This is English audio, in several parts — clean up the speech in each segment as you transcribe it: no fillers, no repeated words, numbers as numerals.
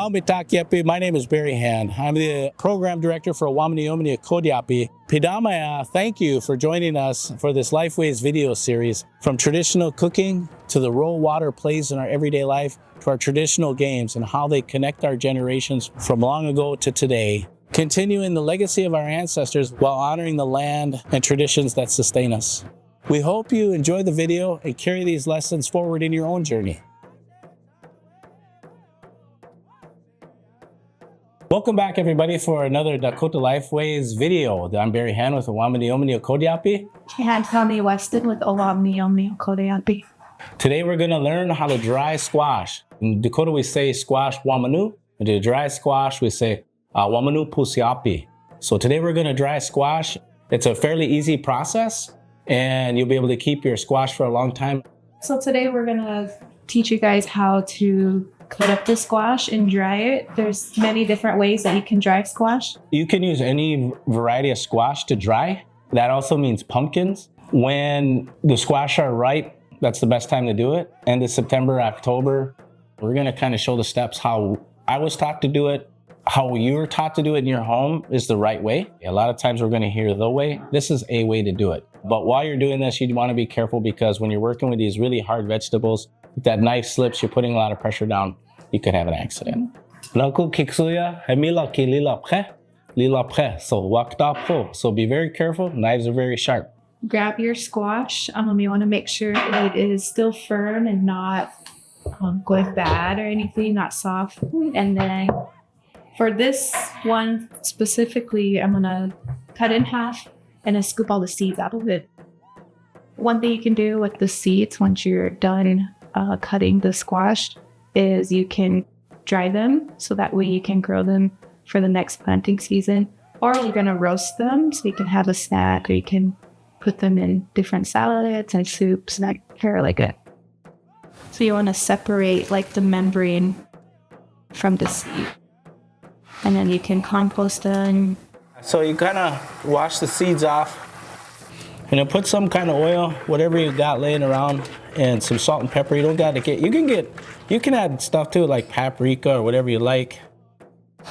Owámniyomni. My name is Barry Hand. I'm the program director for Wamnú Okhódayapi. Pidamaya, thank you for joining us for this Lifeways video series. From traditional cooking to the role water plays in our everyday life to our traditional games and how they connect our generations from long ago to today. Continuing the legacy of our ancestors while honoring the land and traditions that sustain us. We hope you enjoy the video and carry these lessons forward in your own journey. Welcome back, everybody, for another Dakota Lifeways video. I'm Barry Hand with Owámniyomni Okhódayapi. Hand and Kahomy Weston with Owámniyomni Okhódayapi. Today we're going to learn how to dry squash. In Dakota we say squash Wamnú, and to dry squash we say Wamnú Pusyápi. So today we're going to dry squash. It's a fairly easy process, and you'll be able to keep your squash for a long time. So today we're going to teach you guys how to cut up the squash and dry it. There's many different ways that you can dry squash. You can use any variety of squash to dry. That also means pumpkins. When the squash are ripe, that's the best time to do it. End of September, October. We're going to kind of show the steps how I was taught to do it. How you were taught to do it in your home is the right way. A lot of times we're going to hear the way. This is a way to do it. But while you're doing this, you'd want to be careful, because when you're working with these really hard vegetables, if that knife slips, you're putting a lot of pressure down, you could have an accident. So be very careful. Knives are very sharp. Grab your squash. You want to make sure it is still firm and not going bad or anything, not soft. And then for this one specifically, I'm going to cut in half and then scoop all the seeds out of it. One thing you can do with the seeds once you're done cutting the squash is you can dry them, so that way you can grow them for the next planting season. Or you're going to roast them so you can have a snack, or you can put them in different salads and soups and they're like it. So you want to separate like the membrane from the seed. And then you can compost them. So you kind of wash the seeds off and then put some kind of oil, whatever you got laying around, and some salt and pepper. You don't got to get, you can add stuff to it like paprika or whatever you like.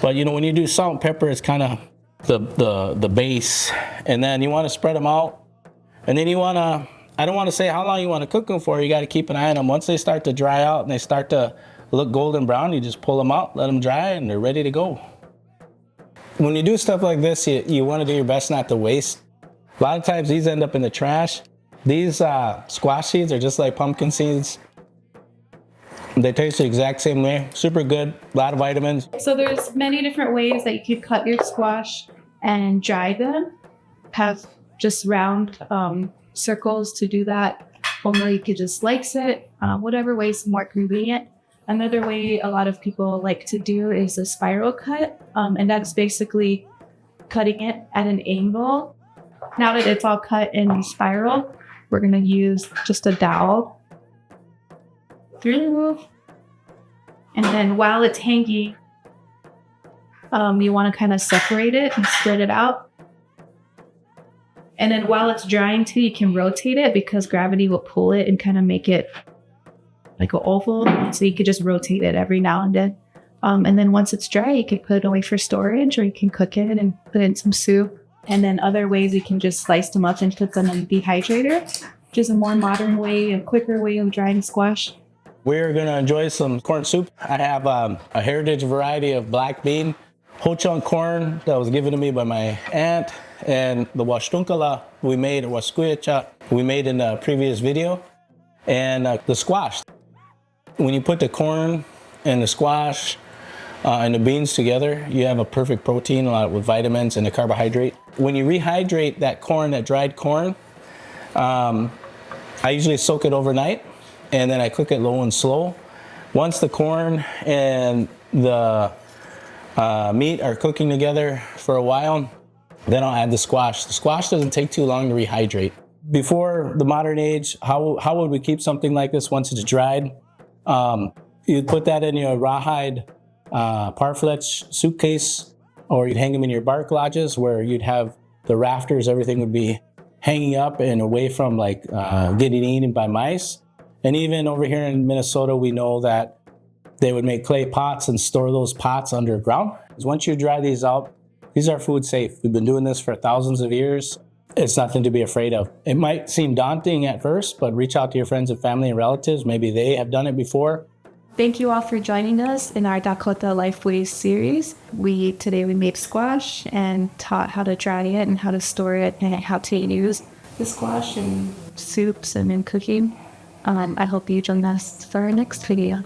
But you know, when you do salt and pepper, it's kind of the base. And then you want to spread them out. And then you want to, I don't want to say how long you want to cook them for. You got to keep an eye on them. Once they start to dry out and they start to look golden brown, you just pull them out, let them dry, and they're ready to go. When you do stuff like this, you want to do your best not to waste. A lot of times these end up in the trash. These squash seeds are just like pumpkin seeds. They taste the exact same way. Super good, a lot of vitamins. So there's many different ways that you could cut your squash and dry them. Have just round circles to do that. Or you could just slice it, whatever way is more convenient. Another way a lot of people like to do is a spiral cut. And that's basically cutting it at an angle. Now that it's all cut in spiral, we're going to use just a dowel through. And then while it's hanging, you want to kind of separate it and spread it out. And then while it's drying too, you can rotate it, because gravity will pull it and kind of make it like an oval. So you could just rotate it every now and then. And then once it's dry, you can put it away for storage, or you can cook it and put it in some soup. And then other ways, you can just slice them up and put them in a dehydrator, which is a more modern way, a quicker way of drying squash. We're going to enjoy some corn soup. I have a heritage variety of black bean, whole chunk corn that was given to me by my aunt, and the washtunkala we made, or waskuyacha, we made in a previous video, and the squash. When you put the corn and the squash and the beans together, you have a perfect protein with vitamins and a carbohydrate. When you rehydrate that corn, that dried corn, I usually soak it overnight, and then I cook it low and slow. Once the corn and the meat are cooking together for a while, then I'll add the squash. The squash doesn't take too long to rehydrate. Before the modern age, how would we keep something like this once it's dried? You'd put that in your rawhide parfleche suitcase, or you'd hang them in your bark lodges, where you'd have the rafters, everything would be hanging up and away from getting eaten by mice. And even over here in Minnesota, we know that they would make clay pots and store those pots underground. Once you dry these out, these are food safe. We've been doing this for thousands of years. It's nothing to be afraid of. It might seem daunting at first, but reach out to your friends and family and relatives. Maybe they have done it before. Thank you all for joining us in our Dakota Lifeways series. Today we made squash and taught how to dry it and how to store it and how to use the squash in soups and in cooking. I hope you join us for our next video.